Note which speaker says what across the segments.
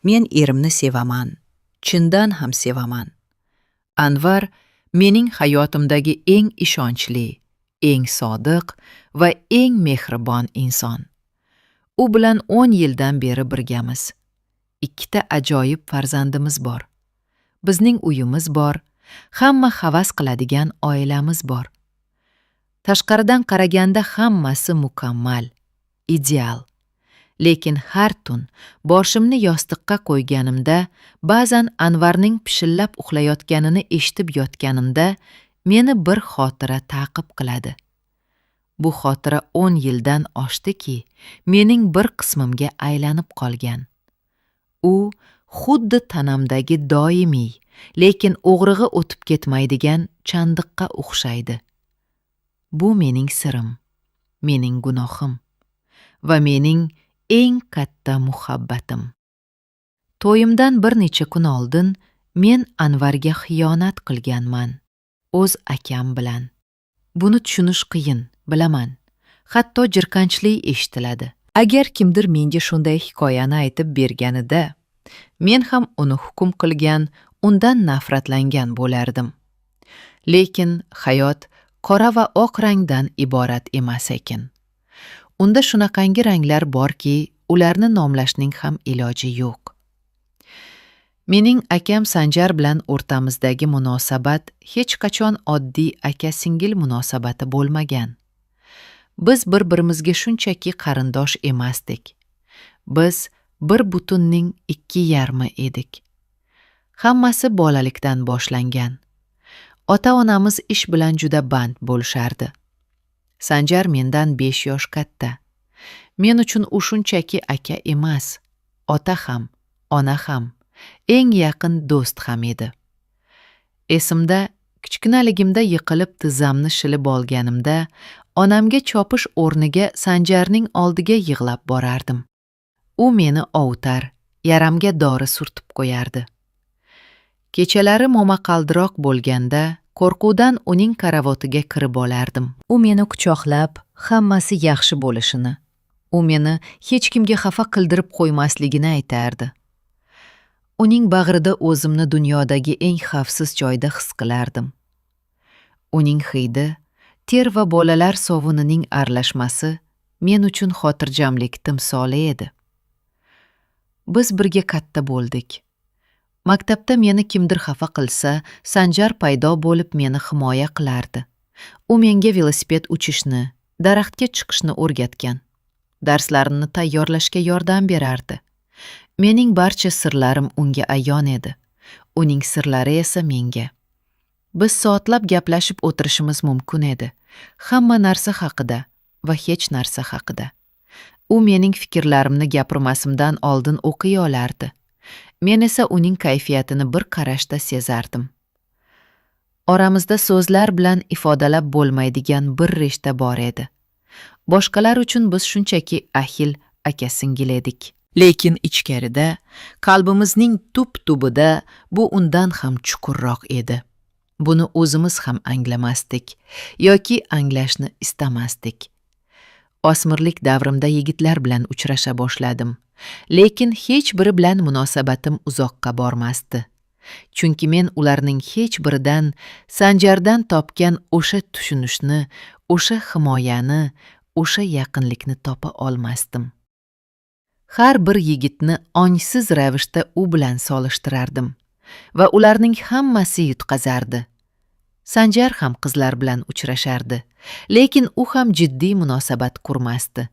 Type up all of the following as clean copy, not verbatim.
Speaker 1: Men erimni sevaman. Chindan ham sevaman. Anvar mening hayotimdagi eng ishonchli, eng sodiq va eng mehribon inson. U bilan 10 yildan beri birgamiz. 2 ajoyib farzandimiz bor. Bizning uyimiz bor. Hamma havas qiladigan oilamiz bor. Tashqaridan qaraganda hammasi mukammal, ideal. Lekin har tun boshimni yostiqqa qo'yganimda, ba'zan Anvarning pishillab uxlayotganini eshitib yotganimda, meni bir xotira ta'qib qiladi. Bu xotira 10 yildan oshdiki, mening bir qismimga aylanib qolgan. U xuddi tanamdagi doimiy, lekin o'g'rig'i o'tib ketmaydigan chandiqqa o'xshaydi. Bu mening sirim, mening gunohim va mening eng katta muhabbatim. To'yimdan bir necha kun oldin men Anvarga xiyonat qilganman, o'z akam bilan. Buni tushunish qiyin, bilaman. Hatto jirkanchli eshitiladi. Agar kimdir menga shunday hikoyani aytib berganida, men ham uni hukm qilgan, undan nafratlangan bo'lardim. Lekin hayot qora va oq rangdan iborat emas ekan. Unda shunaqangi ranglar borki, ularni nomlashning ham iloji yo'q. Mening akam Sanjar bilan o'rtamizdagi munosabat hech qachon oddiy aka-singil munosabati bo'lmagan. Biz bir-birimizga shunchaki qarindosh emasdik. Biz bir butunning 2 yarmi edik. Hammasi bolalikdan boshlangan. Ota-onamiz ish bilan juda band bo'lishardi. Sanjar mendan 5 yosh katta. Men uchun u shunchaki aka emas, ota ham, ona ham, eng yaqin do'st ham edi. Esimda, kichkinaligimda yiqilib tizzamni shilib olganimda, onamga chopish o'rniga Sanjarning oldiga yig'lab borardim. U meni ovutar, yaramga dori surtib qo'yardi. Kechalari momaqaldiroq bo'lganda, qo'rquvdan uning karavotiga kirib olardim. U meni quchoqlab, hammasi yaxshi bo'lishini, u meni hech kimga xafa qildirib qo'ymasligini aytardi. Uning bag'rida o'zimni dunyodagi eng xavfsiz joyda his qilardim. Uning hidi, ter va bolalar sovunining aralashmasi men uchun xotirjamlik timsoli edi. Biz birga katta bo'ldik. Maktabda meni kimdir xafa qilsa, Sanjar paydo bo'lib meni himoya qilardi. U menga velosiped uchishni, daraxtga chiqishni o'rgatgan. Darslarimni tayyorlashga yordam berardi. Mening barcha sirlarim unga ayon edi. Uning sirlari esa menga. Biz soatlab gaplashib o'tirishimiz mumkin edi. Hamma narsa haqida va hech narsa haqida. U mening fikrlarimni gapirmasimdan oldin o'qiy olardi. Men esa uning kayfiyatini bir qarashda sezardim. Oramizda so'zlar bilan ifodalab bo'lmaydigan bir rishta bor edi. Boshqalar uchun biz shunchaki ahil aka-singil edik. Lekin ichkarida, qalbimizning tub-tubida bu undan ham chuqurroq edi. Buni o'zimiz ham anglamasdik yoki anglashni istamasdik. O'smirlik davrimda yigitlar bilan uchrasha boshladim. Lekin hech biri bilan munosabatim uzoqqa bormasdi. Chunki men ularning hech biridan Sanjardan topgan o'sha tushunishni, o'sha himoyani, o'sha yaqinlikni topa olmasdim. Har bir yigitni ongsiz ravishda u bilan solishtirardim va ularning hammasi yutqazardi. Sanjar ham qizlar bilan uchrashardi, lekin u ham jiddiy munosabat qurmasdi.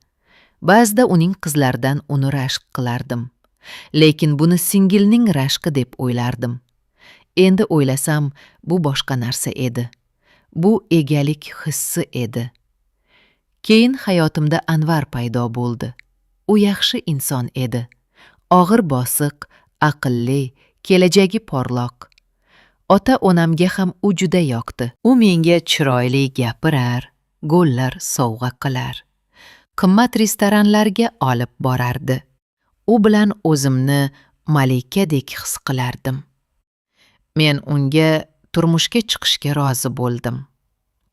Speaker 1: Ba'zida uning qizlaridan uni rashk qilardim, lekin buni singilning rashqi deb o'ylardim. Endi o'ylasam, bu boshqa narsa edi. Bu egalik hissi edi. Keyin hayotimda Anvar paydo bo'ldi. U yaxshi inson edi. Og'ir bosiq, aqlli, kelajagi porloq. Ota-onamga ham u juda yoqdi. U menga chiroyli gapirar, gullar sovg'a qilar. Qimmat restoranlarga olib borardi. U bilan o'zimni malikadek his qilardim. Men unga turmushga chiqishga rozi bo'ldim.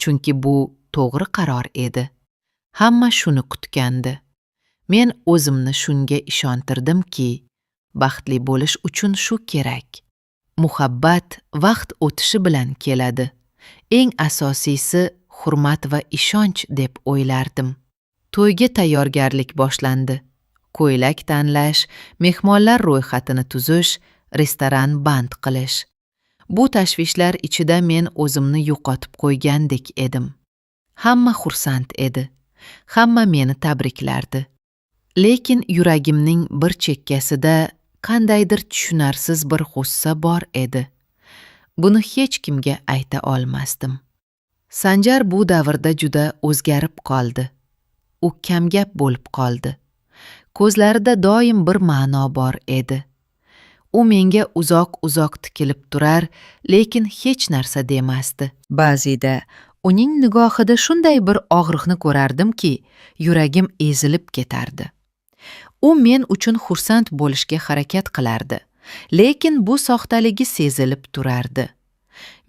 Speaker 1: Chunki bu to'g'ri qaror edi. Hamma shuni kutgandi. Men o'zimni shunga ishontirdimki, baxtli bo'lish uchun shu kerak. Muhabbat vaqt o'tishi bilan keladi. Eng asosiysi hurmat va ishonch deb o'ylardim. To'yga tayyorgarlik boshlandi. Ko'ylak tanlash, mehmonlar ro'yxatini tuzish, restoran band qilish. Bu tashvishlar ichida men o'zimni yo'qotib qo'ygandek edim. Hamma xursand edi. Hamma meni tabriklardi. Lekin yuragimning bir chekkasida qandaydir tushunarsiz bir g'ussa bor edi. Buni hech kimga ayta olmasdim. Sanjar bu davrda juda o'zgarib qoldi. U kamgap bo'lib qoldi. Ko'zlarida doim bir ma'no bor edi. U menga uzoq-uzoq tikilib turar, lekin hech narsa demasdi. Ba'zida uning nigohida shunday bir og'riqni ko'rardimki, yuragim ezilib ketardi. U men uchun xursand bo'lishga harakat qilardi, lekin bu soxtaligi sezilib turardi.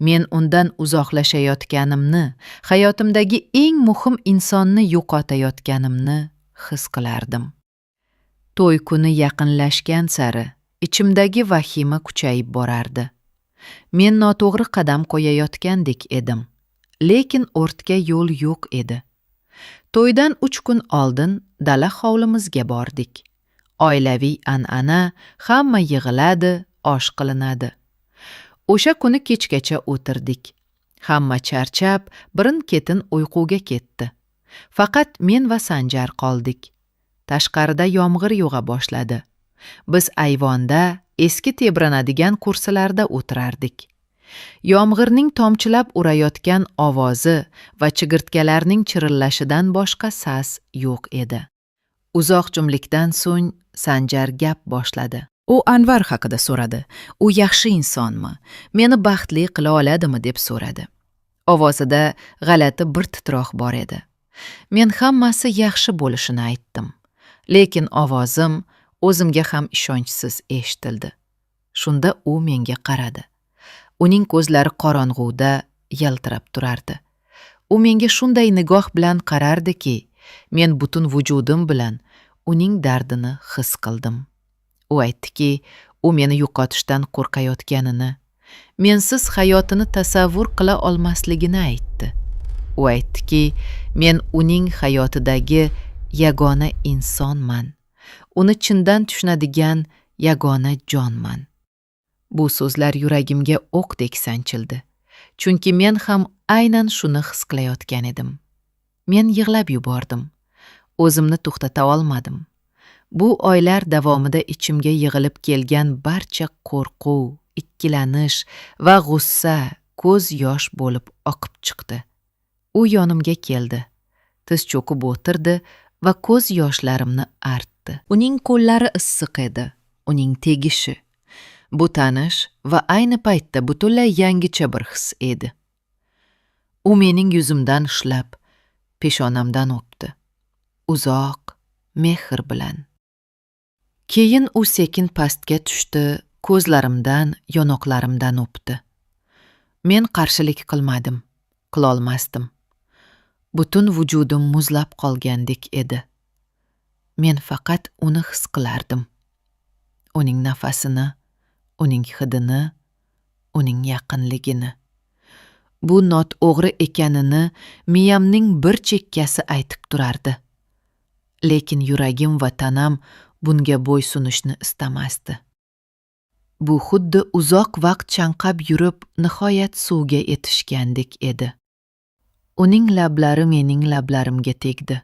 Speaker 1: Men undan uzoqlashayotganimni, hayotimdagi eng muhim insonni yo'qotayotganimni his qilardim. To'y kuni yaqinlashgan sari ichimdagi vahima kuchayib borardi. Men noto'g'ri qadam qo'yayotgandek edim, lekin ortga yo'l yo'q edi. To'ydan 3 kun oldin dala hovlimizga bordik. Oilaviy an'ana, hamma yig'iladi, osh qilinadi. O'sha kuni kechgacha o'tirdik. Hamma charchab, birin-ketin uyquga ketdi. Faqat men va Sanjar qoldik. Tashqarida yomg'ir yog'a boshladi. Biz ayvonda eski tebranadigan kursilarda o'tirardik. Yomg'irning tomchilab urayotgan ovozi va chigirtkalarning chirillashidan boshqa sas yo'q edi. Uzoq jimlikdan so'ng Sanjar gap boshladi. U Anvar haqida so'radi. U yaxshi insonmi? Meni baxtli qila oladimi deb so'radi. Ovozida g'alati bir titroq bor edi. Men hammasi yaxshi bo'lishini aytdim. Lekin ovozim o'zimga ham ishonchsiz eshitildi. Shunda u menga qaradi. Uning ko'zlari qorong'uda yaltirab turardi. U menga shunday nigoh bilan qarardiki, men butun vujudim bilan uning dardini his qildim. U aytdiki, u meni yo'qotishdan qo'rqayotganini, mensiz hayotini tasavvur qila olmasligini aytdi. U aytdiki, men uning hayotidagi yagona insonman. Uni chindan tushunadigan yagona jonman. Bu so'zlar yuragimga o'qdek sanchildi. Chunki men ham aynan shuni his qilayotgan edim. Men yig'lab yubordim. O'zimni to'xtata olmadim. Bu oylar davomida ichimga yig'ilib kelgan barcha qo'rquv, ikkilanish va g'ussa ko'z yosh bo'lib oqib chiqdi. U yonimga keldi. Tiz cho'kib o'tirdi va ko'z yoshlarimni artdi. Uning qo'llari issiq edi. Uning tegishi. Bu tanish va ayni paytda butunlay yangicha bir his edi. U mening yuzimdan ushlab, peshonamdan o'pdi. Uzoq, mehr bilan. Keyin u sekin pastga tushdi, ko'zlarimdan, yonoqlarimdan o'pdi. Men qarshilik qilmadim, qilolmasdim. Butun vujudim muzlab qolgandek edi. Men faqat uni his qilardim. Uning nafasini, uning hidini, uning yaqinligini. Bu noto'g'ri ekanini miyamning bir chekkasi aytib turardi. Lekin yuragim va tanam bunga bo'ysunishni istamasdi. Bu xuddi uzoq vaqt chanqab yurib nihoyat suvga etishgandek edi. Uning lablari mening lablarimga tegdi.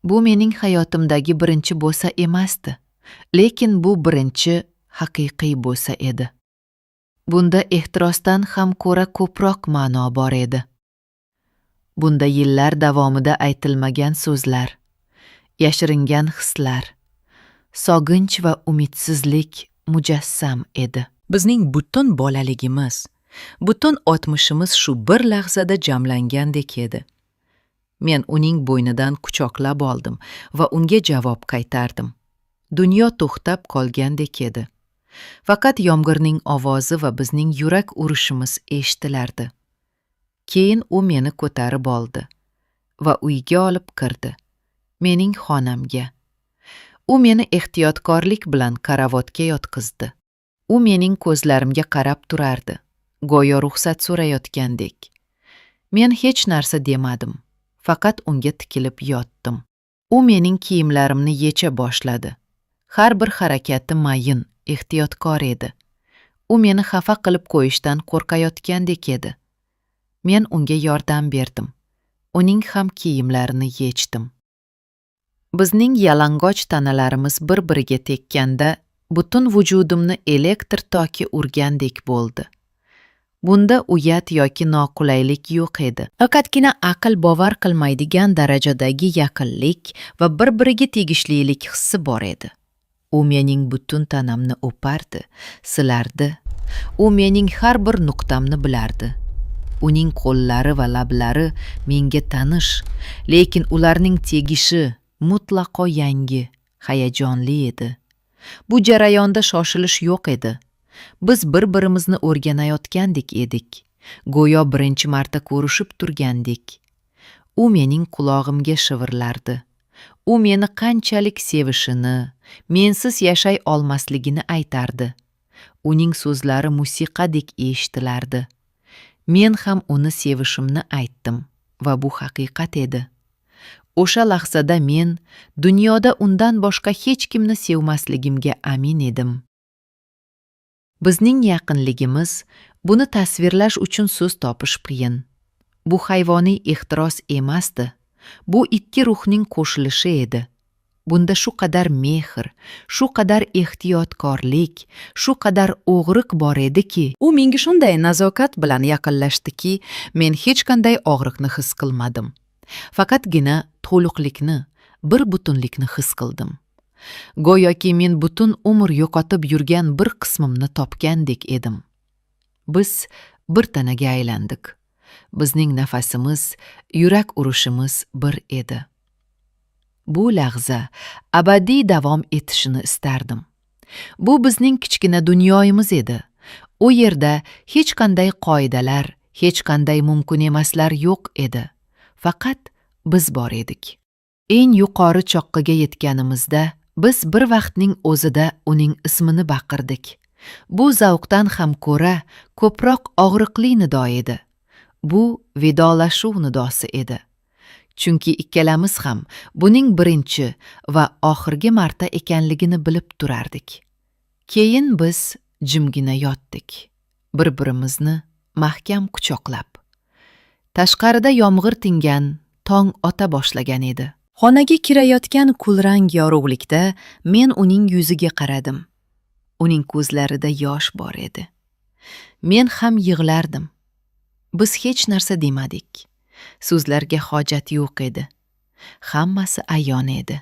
Speaker 1: Bu mening hayotimdagi birinchi bo'lsa emasdi, lekin bu birinchi haqiqiy bo'lsa edi. Bunda ehtirosdan ham ko'ra ko'proq ma'no bor edi. Bunda yillar davomida aytilmagan so'zlar, yashiringan hislar, sog'inch va umidsizlik mujassam edi. Bizning butun bolaligimiz, butun o'tmishimiz shu bir lahzada jamlangandek edi. Men uning bo'ynidan quchoqlab oldim va unga javob qaytardim. Dunyo to'xtab qolgandek edi. Faqat yomg'irning ovozi va bizning yurak urishimiz eshitilardi. Keyin u meni ko'tarib oldi va uyga olib kirdi. Mening xonamga. U meni ehtiyotkorlik bilan karavotga yotqizdi. U mening ko'zlarimga qarab turardi, go'yo ruxsat so'rayotgandek. Men hech narsa demadim, faqat unga tikilib yotdim. U mening kiyimlarimni yecha boshladi. Har bir harakati mayin, ehtiyotkor edi. U meni xafa qilib qo'yishdan qo'rqayotgandek edi. Men unga yordam berdim. Uning ham kiyimlarini yechdim. Bizning yalang'och tanalarimiz bir-biriga tekkanda butun vujudimni elektr toki urgandek bo'ldi. Bunda uyat yoki noqulaylik yo'q edi. Faqatgina aql bovar qilmaydigan darajadagi yaqinlik va bir-biriga tegishlilik hissi bor edi. U mening butun tanamni o'pardi, silardi. U mening har bir nuqtamni bilardi. Uning qo'llari va lablari menga tanish, lekin ularning tegishi mutlaqo yangi, hayajonli edi. Bu jarayonda shoshilish yo'q edi. Biz bir-birimizni o'rganayotgandek edik. Go'yo birinchi marta ko'rishib turgandik. U mening qulog'imga shivirlardi. U meni qanchalik sevishini, mensiz yashay olmasligini aytardi. Uning so'zlari musiqadek eshitilardi. Men ham uni sevishimni aytdim va bu haqiqat edi. O'sha lahzada men dunyoda undan boshqa hech kimni sevmasligimga amin edim. Bizning yaqinligimiz, buni tasvirlash uchun so'z topish qiyin. Bu hayvoniy ehtiros emasdi. Bu ikki ruhning qo'shilishi edi. Bunda shu qadar mehr, shu qadar ehtiyotkorlik, shu qadar og'riq bor ediki, u menga shunday nazokat bilan yaqinlashdiki, men hech qanday og'riqni his qilmadim. Faqatgina to'liqlikni, bir butunlikni his qildim. Go'yoki men butun umr yo'qotib yurgan bir qismimni topgandek edim. Biz bir tanaga aylandik. Bizning nafasimiz, yurak urishimiz bir edi. Bu lahza abadiy davom etishini istardim. Bu bizning kichkina dunyomiz edi. U yerda hech qanday qoidalar, hech qanday mumkin emaslar yo'q edi. Faqat biz bor edik. Eng yuqori choqqaga yetganimizda biz bir vaqtning o'zida uning ismini baqirdik. Bu zavqdan ham ko'ra ko'proq og'riqli nido edi. Bu vidolashuv nidosi edi. Chunki ikkalamiz ham buning birinchi va oxirgi marta ekanligini bilib turardik. Keyin biz jimgina yotdik, bir-birimizni mahkam quchoqlab. Tashqarida yomg'ir tingan, tong ota boshlagan edi. Xonaga kirayotgan kulrang yorug'likda men uning yuziga qaradim. Uning ko'zlarida yosh bor edi. Men ham yig'lardim. Biz hech narsa demadik. So'zlarga hojat yo'q edi. Hammasi ayon edi.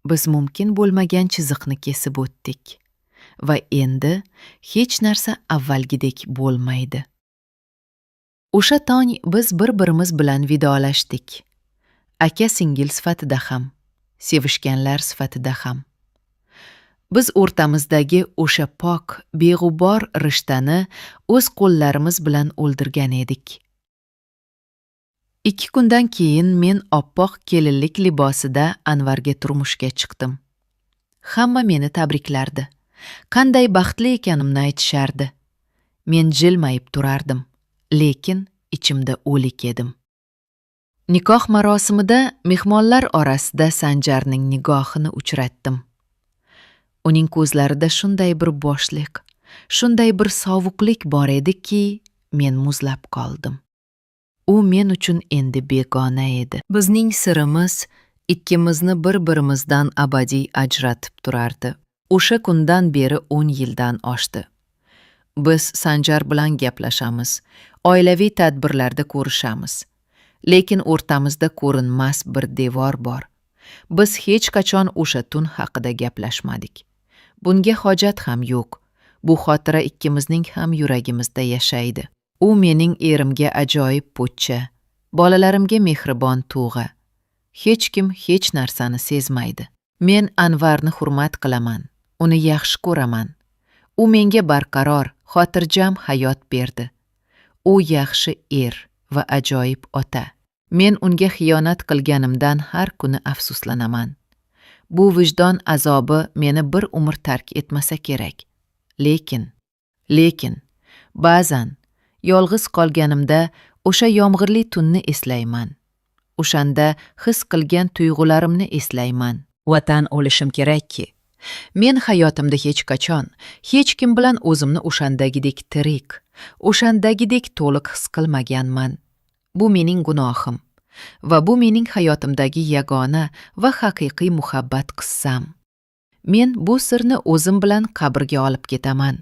Speaker 1: Biz mumkin bo'lmagan chiziqni kesib o'tdik va endi hech narsa avvalgidek bo'lmaydi. O'sha tong biz bir-birimiz bilan vidolashdik. Aka-singil sifatida ham, sevishganlar sifatida ham. Biz o'rtamizdagi o'sha pok, beg'ubor rishtani o'z qo'llarimiz bilan o'ldirgan edik. 2 kundan keyin men oppoq kelinlik libosida Anvarga turmushga chiqdim. Hamma meni tabriklardi. Qanday baxtli ekanimni aytishardi. Men jilmayib turardim, lekin ichimda o'lik edim. Nikoh marosimida mehmonlar orasida Sanjarning nigohini uchratdim. Uning ko'zlarida shunday bir bo'shliq, shunday bir sovuqlik bor ediki, men muzlab qoldim. U men uchun endi begona edi. Bizning sirimiz ikkimizni bir-birimizdan abadiy ajratib turardi. O'sha kundan beri 10 yildan oshdi. Biz Sanjar bilan gaplashamiz, oilaviy tadbirlarda ko'rishamiz. Lekin o'rtamizda ko'rinmas bir devor bor. Biz hech qachon o'sha tun haqida gaplashmadik. Bunga hojat ham yo'q. Bu xotira ikkimizning ham yuragimizda yashaydi. U mening erimga ajoyib pochcha, bolalarimga mehribon tug'a. Hech kim hech narsani sezmaydi. Men Anvarni hurmat qilaman, uni yaxshi ko'raman. U menga barqaror, xotirjam hayot berdi. U yaxshi er va ajoyib ota. Men unga xiyonat qilganimdan har kuni afsuslanaman. Bu vijdon azobi meni bir umr tark etmasa kerak. Lekin, ba'zan, yolg'iz qolganimda o'sha yomg'irli tunni eslayman. O'shanda his qilgan tuyg'ularimni eslayman. Va tan olishim kerakki, men hayotimda hech qachon, hech kim bilan o'zimni o'shandagidek tirik, o'shandagidek to'liq his qilmaganman. Bu mening gunohim va bu mening hayotimdagi yagona va haqiqiy muhabbat qissam. Men bu sirni o'zim bilan qabrga olib ketaman.